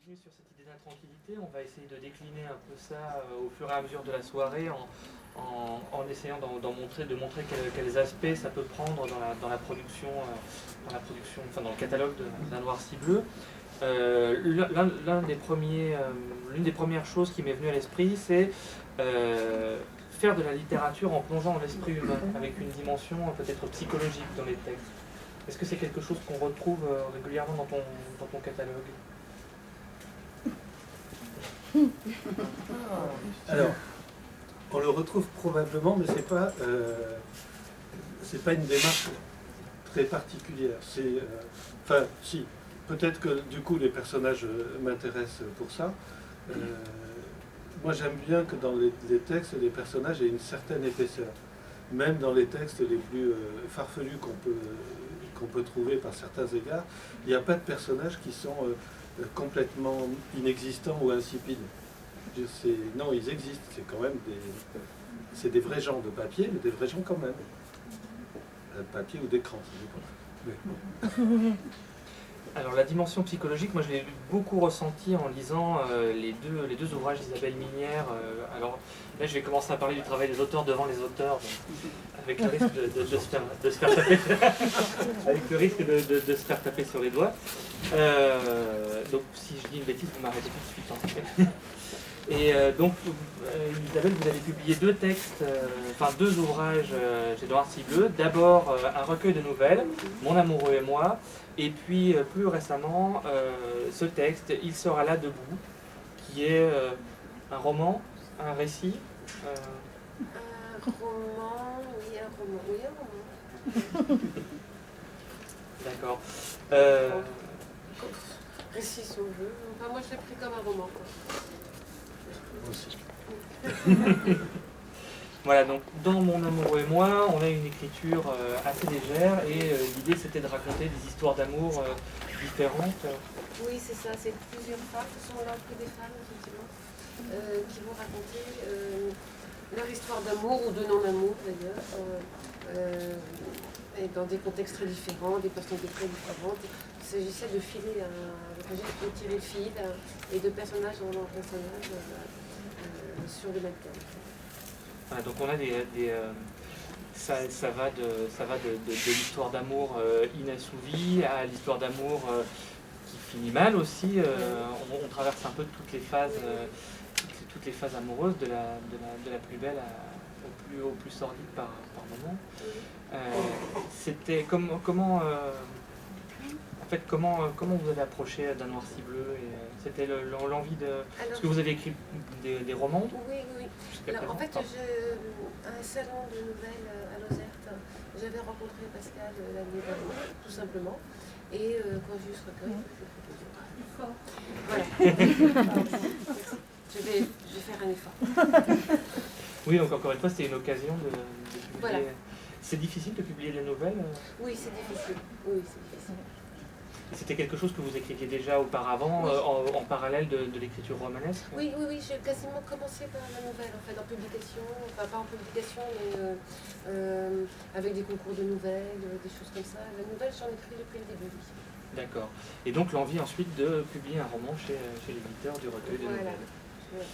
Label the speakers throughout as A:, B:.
A: continuer sur cette idée d'intranquillité. On va essayer de décliner un peu ça au fur et à mesure de la soirée en essayant de montrer quels aspects ça peut prendre dans la production, enfin dans le catalogue d'un Noir si bleu. L'une des premières choses qui m'est venue à l'esprit, c'est faire de la littérature en plongeant dans l'esprit humain, avec une dimension peut-être psychologique dans les textes. Est-ce que c'est quelque chose qu'on retrouve régulièrement dans ton catalogue ?
B: Alors, on le retrouve probablement, mais c'est pas une démarche très particulière. Enfin, si, peut-être que du coup les personnages m'intéressent pour ça. Moi, j'aime bien que dans les textes, les personnages aient une certaine épaisseur. Même dans les textes les plus farfelus qu'on peut trouver par certains égards, il n'y a pas de personnages qui sont complètement inexistants ou insipides. Non, ils existent, c'est quand même des vrais gens de papier, mais des vrais gens quand même. De papier ou d'écran, ça dépend.
A: Alors la dimension psychologique, moi je l'ai beaucoup ressenti en lisant les deux ouvrages d'Isabelle Minière. Alors là je vais commencer à parler du travail des auteurs devant les auteurs, donc, avec le risque de se faire taper, avec le risque de se faire taper sur les doigts. Donc si je dis une bêtise, vous m'arrêtez tout de suite. Hein. Et donc, Isabelle, vous avez publié deux ouvrages chez Noir si bleu. D'abord, un recueil de nouvelles, Mon amoureux et moi, et puis plus récemment, ce texte, Il sera là debout, qui est un roman, un récit.
C: Un roman.
A: D'accord.
C: Récit son jeu. Enfin, moi, je l'ai pris comme un roman, quoi.
B: Aussi.
A: Voilà, donc dans Mon amoureux et moi, on a une écriture assez légère et l'idée c'était de raconter des histoires d'amour différentes.
C: Oui, c'est ça, c'est plusieurs femmes, ce sont là que des femmes, effectivement, qui vont raconter leur histoire d'amour ou de non-amour d'ailleurs, et dans des contextes très différents, des personnalités très différentes. Il s'agissait de filer, de tirer le fil et de personnage en personnage sur le même thème.
A: Voilà, donc on a ça va de l'histoire d'amour inassouvie à l'histoire d'amour qui finit mal aussi. On traverse un peu toutes les phases amoureuses de la plus belle au plus sordide par moment. C'était comment vous avez approché d'un Noir si bleu et c'était l'envie de... Est-ce que vous avez écrit des romans?
C: Oui. Alors, en fait, à un salon de nouvelles à Lozerte, j'avais rencontré Pascal l'année dernière, tout simplement. Et quand j'ai eu ce recueil, voilà. je vais faire un effort.
A: Oui, donc encore une fois, c'était une occasion de publier.
C: Voilà.
A: C'est difficile de publier des nouvelles?
C: Oui, c'est difficile.
A: C'était quelque chose que vous écriviez déjà auparavant, oui. En parallèle de l'écriture romanesque?
C: Oui, j'ai quasiment commencé par la nouvelle, en fait, en publication, enfin pas en publication, mais avec des concours de nouvelles, des choses comme ça. La nouvelle, j'en ai écrit depuis le début.
A: D'accord. Et donc l'envie ensuite de publier un roman chez l'éditeur du recueil de nouvelles. Ouais.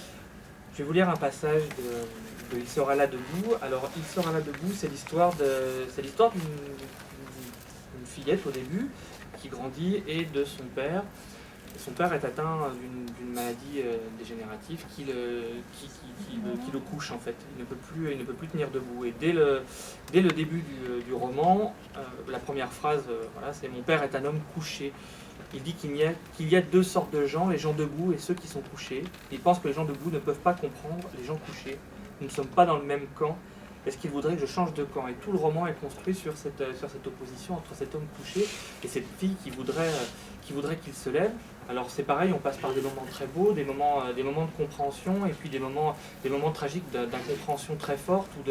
A: Je vais vous lire un passage de Il sera là debout. Alors, Il sera là debout, c'est l'histoire d'une fillette au début qui grandit et de son père. Son père est atteint d'une maladie dégénérative qui le couche en fait. Il ne peut plus tenir debout. Et dès le début du roman, la première phrase, c'est « Mon père est un homme couché ». Il dit qu'il y a deux sortes de gens, les gens debout et ceux qui sont couchés. Il pense que les gens debout ne peuvent pas comprendre les gens couchés. Nous ne sommes pas dans le même camp. Est-ce qu'il voudrait que je change de camp? Et tout le roman est construit sur cette opposition entre cet homme couché et cette fille qui voudrait qu'il se lève. Alors c'est pareil, on passe par des moments très beaux, des moments de compréhension et puis des moments tragiques d'incompréhension très forte ou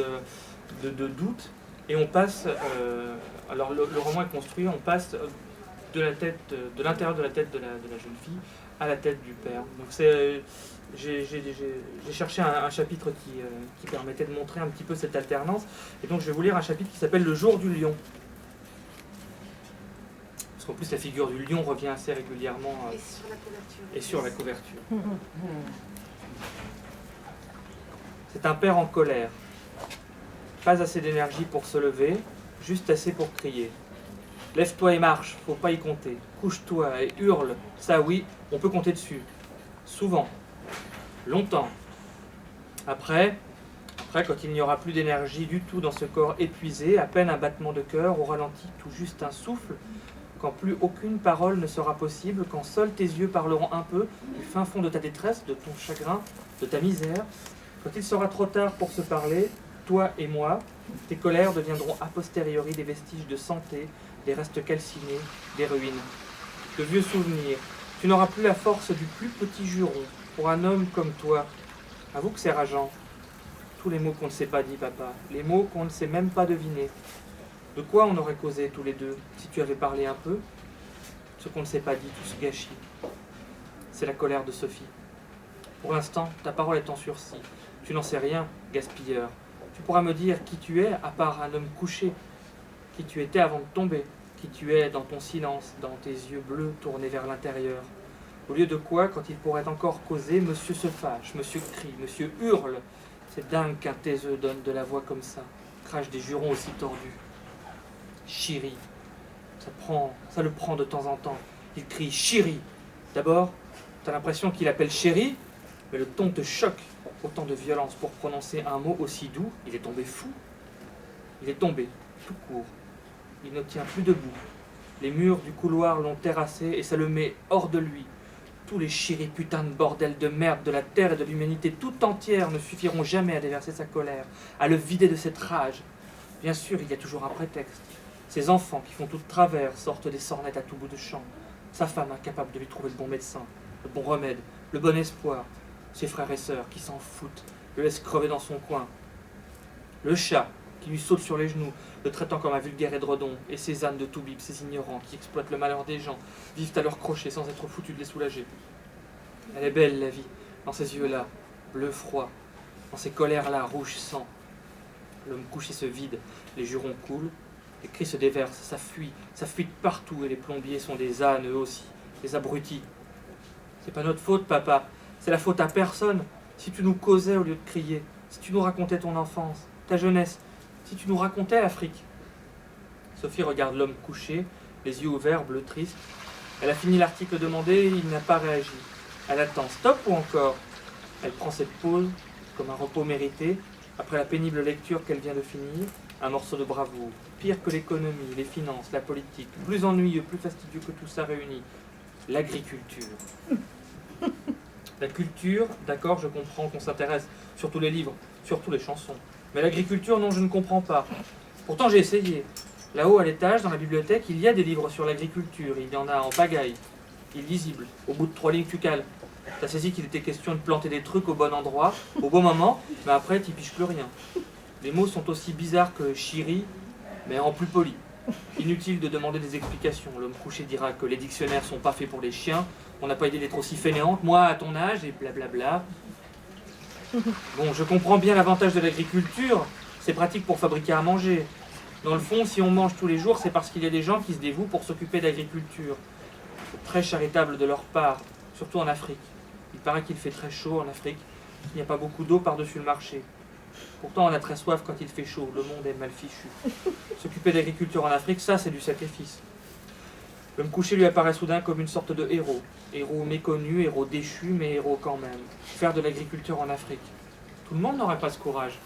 A: de doute. Et on passe, alors le roman est construit, on passe de l'intérieur de la tête de la jeune fille à la tête du père. Donc j'ai cherché un chapitre qui permettait de montrer un petit peu cette alternance. Et donc je vais vous lire un chapitre qui s'appelle « Le jour du lion ». qu'en plus la figure du lion revient assez régulièrement.
C: Et sur la couverture.
A: Et sur la couverture. C'est un père en colère. Pas assez d'énergie pour se lever, juste assez pour crier. Lève-toi et marche, faut pas y compter. Couche-toi et hurle, ça oui, on peut compter dessus. Souvent. Longtemps. Après, quand il n'y aura plus d'énergie du tout dans ce corps épuisé, à peine un battement de cœur, au ralenti, tout juste un souffle, quand plus aucune parole ne sera possible, quand seuls tes yeux parleront un peu du fin fond de ta détresse, de ton chagrin, de ta misère, quand il sera trop tard pour se parler, toi et moi, tes colères deviendront a posteriori des vestiges de santé, des restes calcinés, des ruines, de vieux souvenirs. Tu n'auras plus la force du plus petit juron. Pour un homme comme toi, avoue que c'est rageant. Tous les mots qu'on ne s'est pas dit, papa, les mots qu'on ne sait même pas deviner. De quoi on aurait causé tous les deux, si tu avais parlé un peu? Ce qu'on ne s'est pas dit, tout ce gâchis. C'est la colère de Sophie. Pour l'instant, ta parole est en sursis. Tu n'en sais rien, gaspilleur. Tu pourras me dire qui tu es, à part un homme couché, qui tu étais avant de tomber, qui tu es dans ton silence, dans tes yeux bleus tournés vers l'intérieur. Au lieu de quoi, quand il pourrait encore causer, monsieur se fâche, monsieur crie, monsieur hurle. C'est dingue qu'un taiseux donne de la voix comme ça, crache des jurons aussi tordus. Chérie, ça le prend de temps en temps. Il crie chérie. D'abord, t'as l'impression qu'il appelle chérie, mais le ton te choque. Autant de violence pour prononcer un mot aussi doux. Il est tombé fou. Il est tombé, tout court. Il ne tient plus debout. Les murs du couloir l'ont terrassé et ça le met hors de lui. Tous les chéris putains de bordel de merde de la terre et de l'humanité tout entière ne suffiront jamais à déverser sa colère, à le vider de cette rage. Bien sûr, il y a toujours un prétexte. Ces enfants qui font tout de travers sortent des sornettes à tout bout de champ. Sa femme incapable de lui trouver le bon médecin, le bon remède, le bon espoir. Ses frères et sœurs qui s'en foutent, le laissent crever dans son coin. Le chat qui lui saute sur les genoux, le traitant comme un vulgaire édredon, et ces ânes de Toubib, ces ignorants qui exploitent le malheur des gens, vivent à leur crochet sans être foutus de les soulager. Elle est belle, la vie, dans ces yeux-là, bleu froid, dans ces colères-là, rouge sang. L'homme couché se vide, les jurons coulent, les cris se déversent, ça fuit de partout, et les plombiers sont des ânes eux aussi, des abrutis. C'est pas notre faute, papa. C'est la faute à personne. Si tu nous causais au lieu de crier, si tu nous racontais ton enfance, ta jeunesse, si tu nous racontais l'Afrique. Sophie regarde l'homme couché, les yeux ouverts, bleu triste. Elle a fini l'article demandé, il n'a pas réagi. Elle attend, stop ou encore? Elle prend cette pause comme un repos mérité, après la pénible lecture qu'elle vient de finir, un morceau de bravoure. Pire que l'économie, les finances, la politique, plus ennuyeux, plus fastidieux que tout ça réuni. L'agriculture. La culture, d'accord, je comprends qu'on s'intéresse, surtout les livres, surtout les chansons. Mais l'agriculture, non, je ne comprends pas. Pourtant, j'ai essayé. Là-haut, à l'étage, dans la bibliothèque, il y a des livres sur l'agriculture. Il y en a en pagaille, illisible. Au bout de 3 lignes, tu cales. T'as saisi qu'il était question de planter des trucs au bon endroit, au bon moment, mais après, t'y piges plus rien. Les mots sont aussi bizarres que chiri, mais en plus poli. Inutile de demander des explications. L'homme couché dira que les dictionnaires sont pas faits pour les chiens. On n'a pas idée d'être aussi fainéante, moi à ton âge, et blablabla. Bon, je comprends bien l'avantage de l'agriculture, c'est pratique pour fabriquer à manger. Dans le fond, si on mange tous les jours, c'est parce qu'il y a des gens qui se dévouent pour s'occuper d'agriculture. C'est très charitable de leur part, surtout en Afrique. Il paraît qu'il fait très chaud en Afrique, il n'y a pas beaucoup d'eau par-dessus le marché. Pourtant, on a très soif quand il fait chaud, le monde est mal fichu. S'occuper d'agriculture en Afrique, ça, c'est du sacrifice. L'homme couché lui apparaît soudain comme une sorte de héros. Héros méconnu, héros déchu, mais héros quand même. Faire de l'agriculture en Afrique. Tout le monde n'aurait pas ce courage.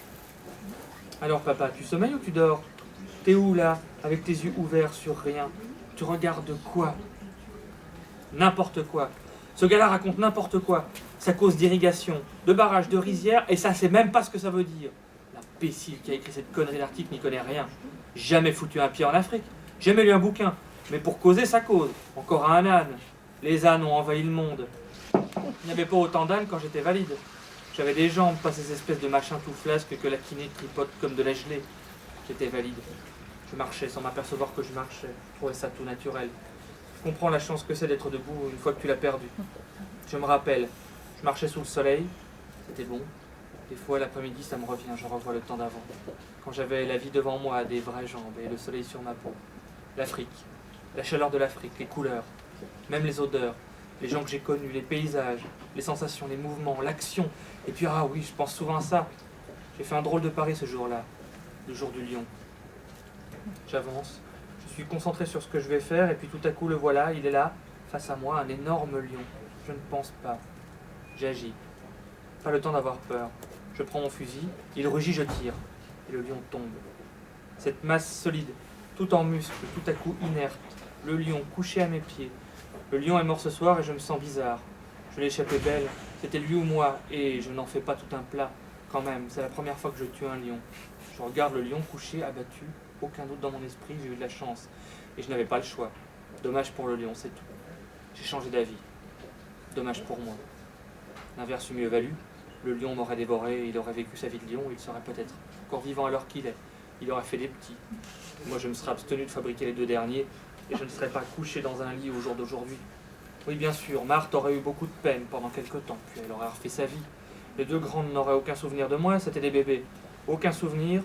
A: Alors papa, tu sommeilles ou tu dors? T'es où là, avec tes yeux ouverts sur rien? Tu regardes quoi? N'importe quoi. Ce gars-là raconte n'importe quoi. Ça cause d'irrigation, de barrages, de rizières, et ça, c'est même pas ce que ça veut dire. L'imbécile qui a écrit cette connerie d'article n'y connaît rien. Jamais foutu un pied en Afrique. Jamais lu un bouquin. Mais pour causer, ça cause. Encore un âne. Les ânes ont envahi le monde. Il n'y avait pas autant d'ânes quand j'étais valide. J'avais des jambes, pas ces espèces de machins tout flasques que la kiné tripote comme de la gelée. J'étais valide. Je marchais sans m'apercevoir que je marchais. Je trouvais ça tout naturel. Je comprends la chance que c'est d'être debout une fois que tu l'as perdu. Je me rappelle, je marchais sous le soleil, c'était bon. Des fois, l'après-midi, ça me revient, je revois le temps d'avant. Quand j'avais la vie devant moi, des vraies jambes et le soleil sur ma peau. L'Afrique. La chaleur de l'Afrique, les couleurs, même les odeurs, les gens que j'ai connus, les paysages, les sensations, les mouvements, l'action. Et puis, ah oui, je pense souvent à ça. J'ai fait un drôle de pari ce jour-là, le jour du lion. J'avance, je suis concentré sur ce que je vais faire, et puis tout à coup, le voilà, il est là, face à moi, un énorme lion. Je ne pense pas. J'agis. Pas le temps d'avoir peur. Je prends mon fusil, il rugit, je tire. Et le lion tombe. Cette masse solide, tout en muscles, tout à coup inerte. Le lion couché à mes pieds. Le lion est mort ce soir et je me sens bizarre. Je l'ai échappé belle. C'était lui ou moi, et je n'en fais pas tout un plat. Quand même, c'est la première fois que je tue un lion. Je regarde le lion couché, abattu. Aucun doute dans mon esprit, j'ai eu de la chance. Et je n'avais pas le choix. Dommage pour le lion, c'est tout. J'ai changé d'avis. Dommage pour moi. L'inverse eût mieux valu. Le lion m'aurait dévoré, il aurait vécu sa vie de lion, il serait peut-être encore vivant à l'heure qu'il est. Il aurait fait des petits. Moi, je me serais abstenu de fabriquer les 2 derniers, et je ne serais pas couché dans un lit au jour d'aujourd'hui. Oui, bien sûr, Marthe aurait eu beaucoup de peine pendant quelque temps, puis elle aurait refait sa vie. Les 2 grandes n'auraient aucun souvenir de moi, c'était des bébés. Aucun souvenir,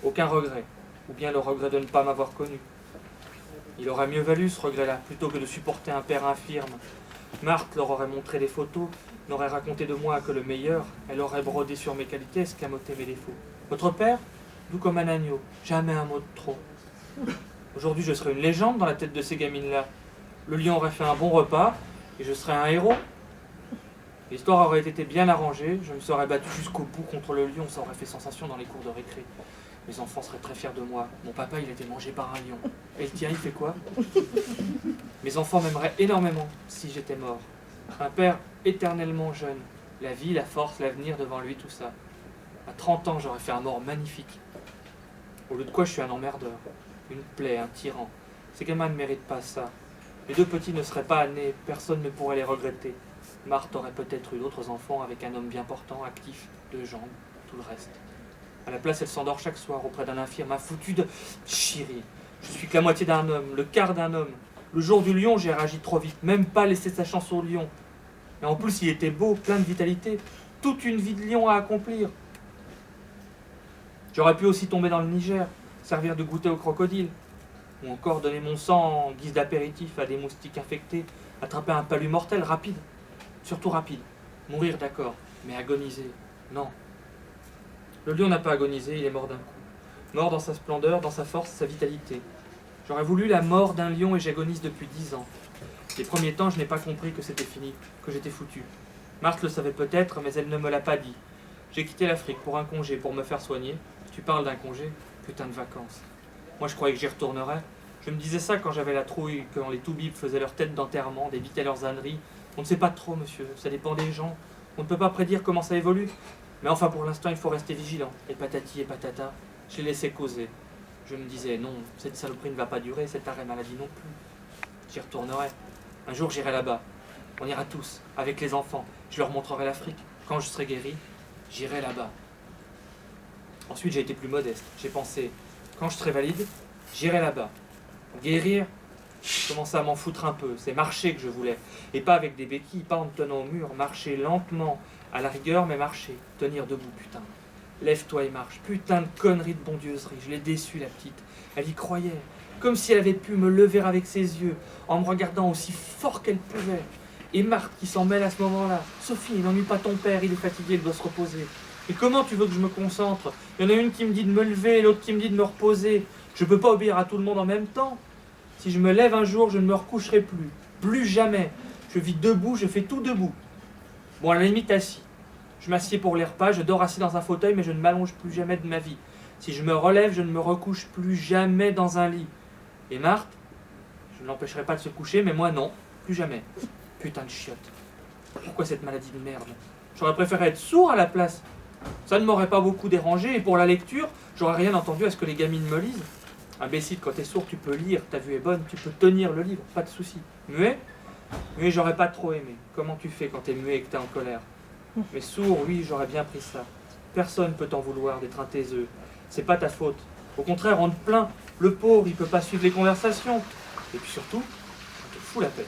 A: aucun regret. Ou bien le regret de ne pas m'avoir connu. Il aurait mieux valu ce regret-là, plutôt que de supporter un père infirme. Marthe leur aurait montré des photos, n'aurait raconté de moi que le meilleur, elle aurait brodé sur mes qualités, escamoté mes défauts. Votre père, doux comme un agneau, jamais un mot de trop. Aujourd'hui, je serais une légende dans la tête de ces gamines-là. Le lion aurait fait un bon repas, et je serais un héros. L'histoire aurait été bien arrangée, je me serais battu jusqu'au bout contre le lion, ça aurait fait sensation dans les cours de récré. Mes enfants seraient très fiers de moi. Mon papa, il a été mangé par un lion. Et le tien, il fait quoi? Mes enfants m'aimeraient énormément si j'étais mort. Un père éternellement jeune. La vie, la force, l'avenir devant lui, tout ça. À 30 ans, j'aurais fait un mort magnifique. Au lieu de quoi, je suis un emmerdeur. Une plaie, un tyran. Ces gamins ne méritent pas ça. Les 2 petits ne seraient pas nés, personne ne pourrait les regretter. Marthe aurait peut-être eu d'autres enfants avec un homme bien portant, actif, 2 jambes, tout le reste. À la place, elle s'endort chaque soir auprès d'un infirme, un foutu de... Chérie, je suis que la moitié d'un homme, le quart d'un homme. Le jour du lion, j'ai réagi trop vite, même pas laissé sa chance au lion. Et en plus, il était beau, plein de vitalité, toute une vie de lion à accomplir. J'aurais pu aussi tomber dans le Niger, servir de goûter aux crocodiles, ou encore donner mon sang en guise d'apéritif à des moustiques infectés, attraper un palu mortel rapide, surtout rapide. Mourir, d'accord, mais agoniser, non. Le lion n'a pas agonisé, il est mort d'un coup. Mort dans sa splendeur, dans sa force, sa vitalité. J'aurais voulu la mort d'un lion et j'agonise depuis 10 ans. Les premiers temps, je n'ai pas compris que c'était fini, que j'étais foutu. Marthe le savait peut-être, mais elle ne me l'a pas dit. J'ai quitté l'Afrique pour un congé, pour me faire soigner. Tu parles d'un congé? Putain de vacances. Moi, je croyais que j'y retournerais. Je me disais ça quand j'avais la trouille, quand les toubibs faisaient leur tête d'enterrement, débitaient leurs âneries. On ne sait pas trop, monsieur, ça dépend des gens. On ne peut pas prédire comment ça évolue. Mais enfin, pour l'instant, il faut rester vigilant. Et patati et patata, je les laissais causer. Je me disais, non, cette saloperie ne va pas durer, cet arrêt maladie non plus. J'y retournerai. Un jour, j'irai là-bas. On ira tous, avec les enfants. Je leur montrerai l'Afrique. Quand je serai guéri, j'irai là-bas. Ensuite, j'ai été plus modeste. J'ai pensé, quand je serai valide, j'irai là-bas. Guérir, je commençais à m'en foutre un peu. C'est marcher que je voulais. Et pas avec des béquilles, pas en me tenant au mur. Marcher lentement, à la rigueur, mais marcher. Tenir debout, putain. Lève-toi et marche. Putain de connerie de bondieuserie. Je l'ai déçue, la petite. Elle y croyait. Comme si elle avait pu me lever avec ses yeux, en me regardant aussi fort qu'elle pouvait. Et Marthe qui s'en mêle à ce moment-là. Sophie, n'ennuie pas ton père, il est fatigué, il doit se reposer. Et comment tu veux que je me concentre? Il y en a une qui me dit de me lever, l'autre qui me dit de me reposer. Je peux pas obéir à tout le monde en même temps. Si je me lève un jour, je ne me recoucherai plus. Plus jamais. Je vis debout, je fais tout debout. Bon, à la limite assis. Je m'assieds pour les repas, je dors assis dans un fauteuil, mais je ne m'allonge plus jamais de ma vie. Si je me relève, je ne me recouche plus jamais dans un lit. Et Marthe, je ne l'empêcherai pas de se coucher, mais moi non, plus jamais. Putain de chiotte. Pourquoi cette maladie de merde? J'aurais préféré être sourd à la place. Ça ne m'aurait pas beaucoup dérangé, et pour la lecture, j'aurais rien entendu à ce que les gamines me lisent. Imbécile, quand t'es sourd, tu peux lire, ta vue est bonne, tu peux tenir le livre, pas de souci. Muet? Muet, j'aurais pas trop aimé. Comment tu fais quand t'es muet et que t'es en colère? Mais sourd, oui, j'aurais bien pris ça. Personne peut t'en vouloir d'être un taiseux. C'est pas ta faute. Au contraire, on te plaint. Le pauvre, il peut pas suivre les conversations. Et puis surtout, on te fout la paix.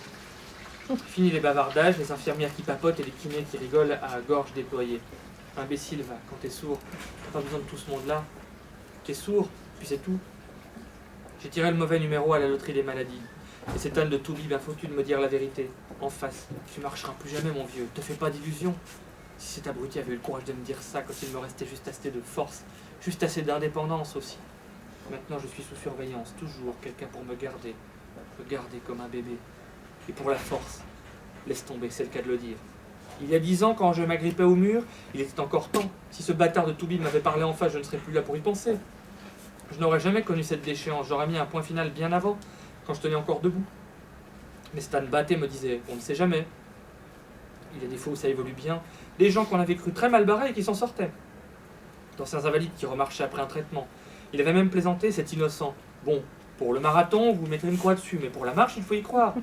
A: Fini les bavardages, les infirmières qui papotent et les kinés qui rigolent à gorge déployée. Imbécile, va, quand t'es sourd, t'as pas besoin de tout ce monde-là. T'es sourd, puis c'est tout. J'ai tiré le mauvais numéro à la loterie des maladies. Et cette âne de Toubib, bien foutu de me dire la vérité, en face. Tu marcheras plus jamais, mon vieux, te fais pas d'illusions. Si cet abruti avait eu le courage de me dire ça quand il me restait juste assez de force, juste assez d'indépendance aussi. Maintenant, je suis sous surveillance, toujours quelqu'un pour me garder comme un bébé. Et pour la force, laisse tomber, c'est le cas de le dire. Il y a 10 ans, quand je m'agrippais au mur, il était encore temps. Si ce bâtard de Toubib m'avait parlé en face, je ne serais plus là pour y penser. Je n'aurais jamais connu cette déchéance, j'aurais mis un point final bien avant, quand je tenais encore debout. Mais Stan Batté me disait, on ne sait jamais. Il y a des fois où ça évolue bien. Des gens qu'on avait cru très mal barrés et qui s'en sortaient. D'anciens invalides qui remarchaient après un traitement. Il avait même plaisanté, cet innocent. Bon, pour le marathon, vous mettrez une croix dessus, mais pour la marche, il faut y croire.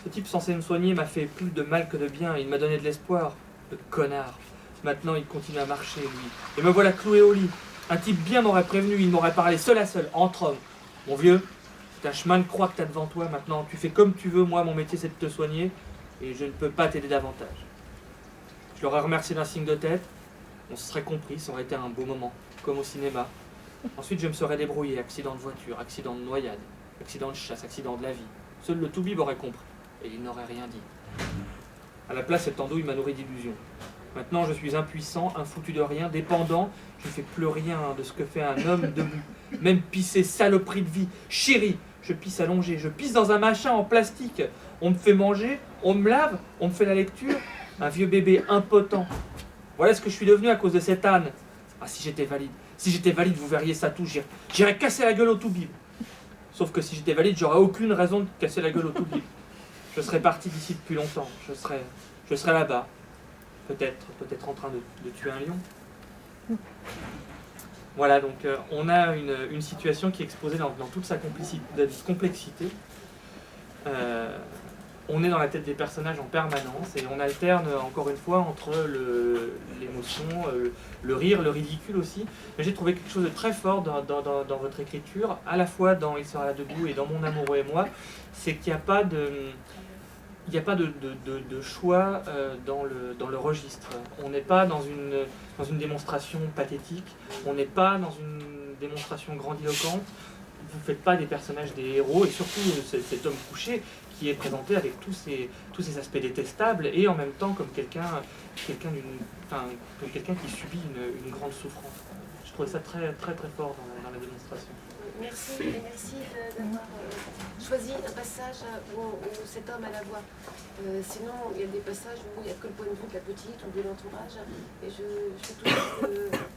A: Ce type censé me soigner m'a fait plus de mal que de bien, il m'a donné de l'espoir. Le connard. Maintenant, il continue à marcher, lui. Et me voilà cloué au lit. Un type bien m'aurait prévenu, il m'aurait parlé seul à seul, entre hommes. Mon vieux, c'est un chemin de croix que t'as devant toi maintenant. Tu fais comme tu veux, moi, mon métier, c'est de te soigner, et je ne peux pas t'aider davantage. Je l'aurais remercié d'un signe de tête. On se serait compris, ça aurait été un beau moment, comme au cinéma. Ensuite, je me serais débrouillé, accident de voiture, accident de noyade, accident de chasse, accident de la vie. Seul le Toubib aurait compris, et il n'aurait rien dit. À la place, cette andouille m'a nourri d'illusions. Maintenant, je suis impuissant, un foutu de rien, dépendant, je ne fais plus rien de ce que fait un homme debout. Même pisser, saloperie de vie, chérie, je pisse allongé, je pisse dans un machin en plastique. On me fait manger, on me lave, on me fait la lecture. Un vieux bébé impotent. Voilà ce que je suis devenu à cause de cet âne. Ah, si j'étais valide, vous verriez ça tout, j'irais casser la gueule au Toubib. Sauf que si j'étais valide, j'aurais aucune raison de casser la gueule au Toubib. Je serais parti d'ici depuis longtemps, je serais là-bas. Peut-être en train de tuer un lion. Voilà, donc on a une situation qui est exposée dans toute sa complexité. On est dans la tête des personnages en permanence et on alterne encore une fois entre l'émotion, le rire, le ridicule aussi. Mais j'ai trouvé quelque chose de très fort dans votre écriture, à la fois dans Il sera là debout et dans Mon amoureux et moi, c'est qu'il n'y a pas de choix dans le registre. On n'est pas dans une démonstration pathétique, on n'est pas dans une démonstration grandiloquente. Vous ne faites pas des personnages des héros, et surtout cet homme couché qui est présenté avec tous ces aspects détestables et en même temps comme quelqu'un qui subit une grande souffrance. Je trouvais ça très très très fort dans la démonstration.
C: Merci d'avoir choisi un passage où cet homme a la voix. Sinon, il y a des passages où il n'y a que le point de vue de la petite ou de l'entourage, et je suis touchée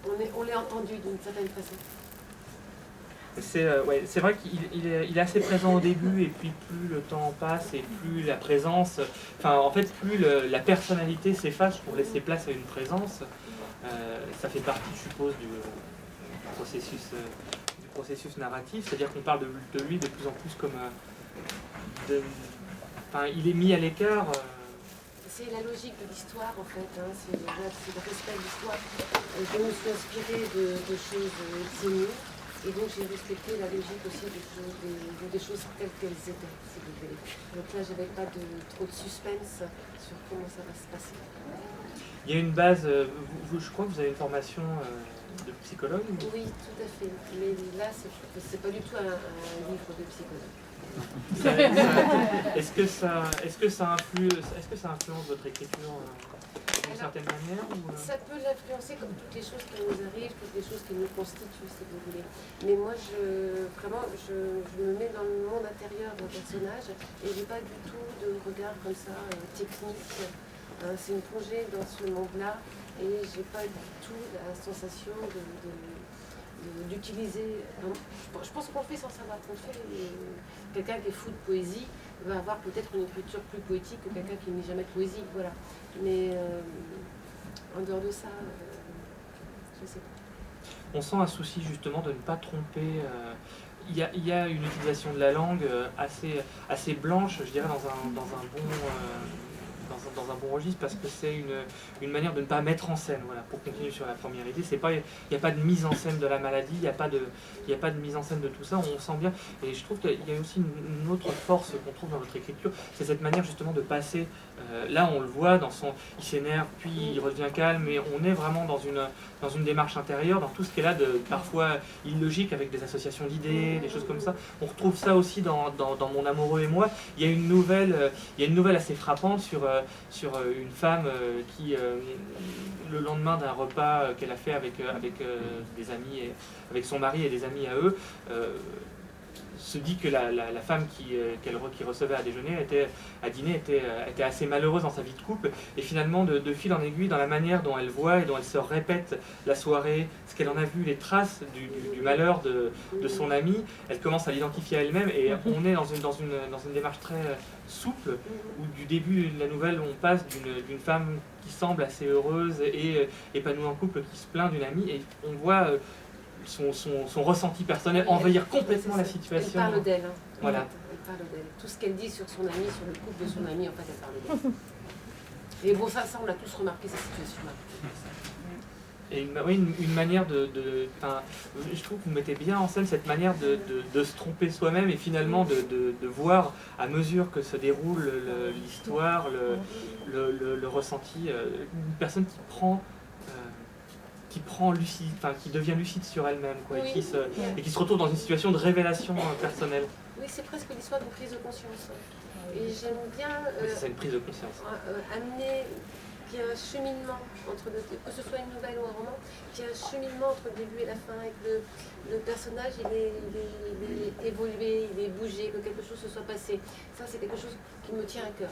C: qu'on l'ait entendu d'une certaine façon.
A: C'est vrai qu'il est assez présent au début, et puis plus le temps passe et plus la présence, plus la personnalité s'efface pour laisser place à une présence. Ça fait partie, je suppose, du processus narratif, c'est-à-dire qu'on parle de lui de plus en plus comme il est mis à l'écart.
C: C'est la logique de l'histoire en fait, hein. C'est le respect de l'histoire. Je me suis inspirée de choses signées. Et donc j'ai respecté la logique aussi des choses telles qu'elles étaient, si vous voulez. Donc là, j'avais pas trop de suspense sur comment ça va se passer.
A: Il y a une base, je crois que vous avez une formation de psychologue ou...
C: Oui, tout à fait. Mais là, c'est pas du tout un livre de psychologue.
A: Est-ce que ça influence votre écriture d'une certaine manière ou...
C: Ça peut l'influencer comme toutes les choses qui nous arrivent, toutes les choses qui nous constituent, si vous voulez. Mais moi, je me mets dans le monde intérieur d'un personnage et j'ai pas du tout de regard comme ça technique. C'est une plongée dans ce monde-là et j'ai pas du tout la sensation d'utiliser. Je pense qu'on fait sans savoir qu'on fait. Quelqu'un qui est fou de poésie va avoir peut-être une écriture plus poétique que quelqu'un qui n'est jamais de poésie. Voilà. Mais en dehors de ça, je sais pas.
A: On sent un souci justement de ne pas tromper. Il y a une utilisation de la langue assez blanche, je dirais, dans un bon registre, parce que c'est une manière de ne pas mettre en scène. Voilà, pour continuer sur la première idée, il n'y a pas de mise en scène de la maladie, il n'y a pas de mise en scène de tout ça. On sent bien, et je trouve qu'il y a aussi une autre force qu'on trouve dans votre écriture, c'est cette manière justement de passer Là, on le voit, il s'énerve, puis il redevient calme, et on est vraiment dans une démarche intérieure, dans tout ce qui est là de parfois illogique, avec des associations d'idées, des choses comme ça. On retrouve ça aussi dans Mon amoureux et moi. Il y a une nouvelle assez frappante sur une femme qui, le lendemain d'un repas qu'elle a fait avec des amis, avec son mari et des amis à eux, se dit que la femme qui recevait à déjeuner, à dîner, était assez malheureuse dans sa vie de couple, et finalement de fil en aiguille, dans la manière dont elle voit et dont elle se répète la soirée, ce qu'elle en a vu, les traces du malheur de son amie, elle commence à l'identifier à elle-même, et on est dans une démarche très souple, où du début de la nouvelle, on passe d'une femme qui semble assez heureuse et épanouie en couple, qui se plaint d'une amie, et on voit son ressenti personnel envahir complètement la situation.
C: Elle parle d'elle.
A: Voilà.
C: Elle parle d'elle. Tout ce qu'elle dit sur son ami, sur le couple de son ami, en fait, elle parle d'elle. Et bon, ça, on l'a tous remarqué, cette situation-là.
A: Et une manière je trouve que vous mettez bien en scène cette manière de se tromper soi-même, et finalement de voir, à mesure que se déroule l'histoire, le ressenti, une personne qui devient lucide sur elle-même, quoi,
C: Oui,
A: et qui se retrouve dans une situation de révélation personnelle.
C: Oui, c'est presque l'histoire d'une prise de conscience. Et j'aime bien
A: C'est une prise de conscience.
C: amener qu'il y a un cheminement entre que ce soit une nouvelle ou un roman, qu'il y a un cheminement entre le début et la fin, et que le personnage il est évolué, il est bougé, que quelque chose se soit passé. Ça, c'est quelque chose qui me tient à cœur.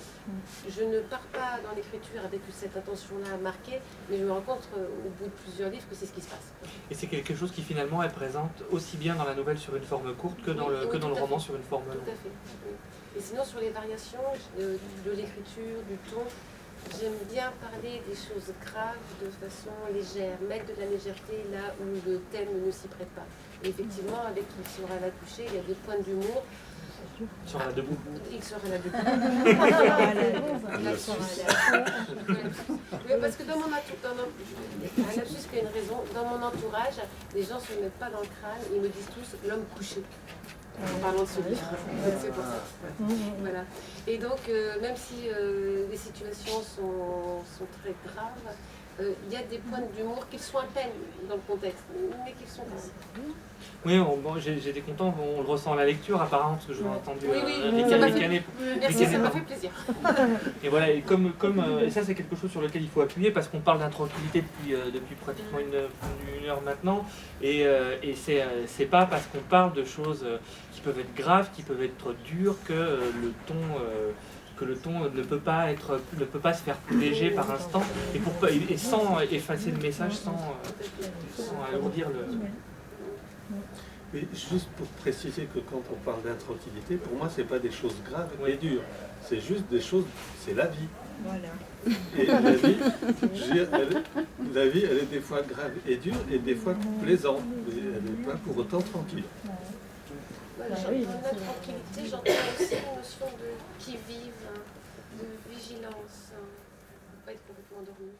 C: Je ne pars pas dans l'écriture avec cette intention-là marquée, mais je me rends compte au bout de plusieurs livres que c'est ce qui se passe.
A: Et c'est quelque chose qui finalement est présente aussi bien dans la nouvelle sur une forme courte que dans le roman sur une forme longue.
C: Tout à fait. Oui. Et sinon, sur les variations de l'écriture, du ton, j'aime bien parler des choses graves de façon légère, mettre de la légèreté là où le thème ne s'y prête pas. Et effectivement, avec Il sera là couché, il y a des points d'humour.
A: Il sera là debout.
C: Il sera là debout. Oui, parce que dans mon entourage, les gens ne se mettent pas dans le crâne, ils me disent tous l'homme couché. En parlant de ce livre. C'est pour ça. Voilà. Et donc, même si les situations sont très graves, il y a des points d'humour qui sont à peine dans le contexte, mais qui sont ici.
A: Oui, j'étais content, on le ressent à la lecture apparemment, parce que je l'ai entendu
C: ricaner. Merci, ça m'a fait plaisir.
A: Et voilà, et et ça c'est quelque chose sur lequel il faut appuyer, parce qu'on parle d'intranquillité depuis pratiquement une heure maintenant, et c'est pas parce qu'on parle de choses qui peuvent être graves, qui peuvent être dures, que le ton ne peut pas se faire plus léger par instant, et sans effacer le message, sans alourdir le...
B: Mais juste pour préciser que quand on parle d'intranquillité, pour moi, c'est pas des choses graves et dures. C'est juste des choses, c'est la vie.
D: Voilà.
B: Et la vie, elle est des fois grave et dure, et des fois plaisante. Mais elle n'est pas pour autant tranquille.
C: Voilà, dans la tranquillité, j'entends aussi une notion de qui-vive, de vigilance, pas être complètement endormi.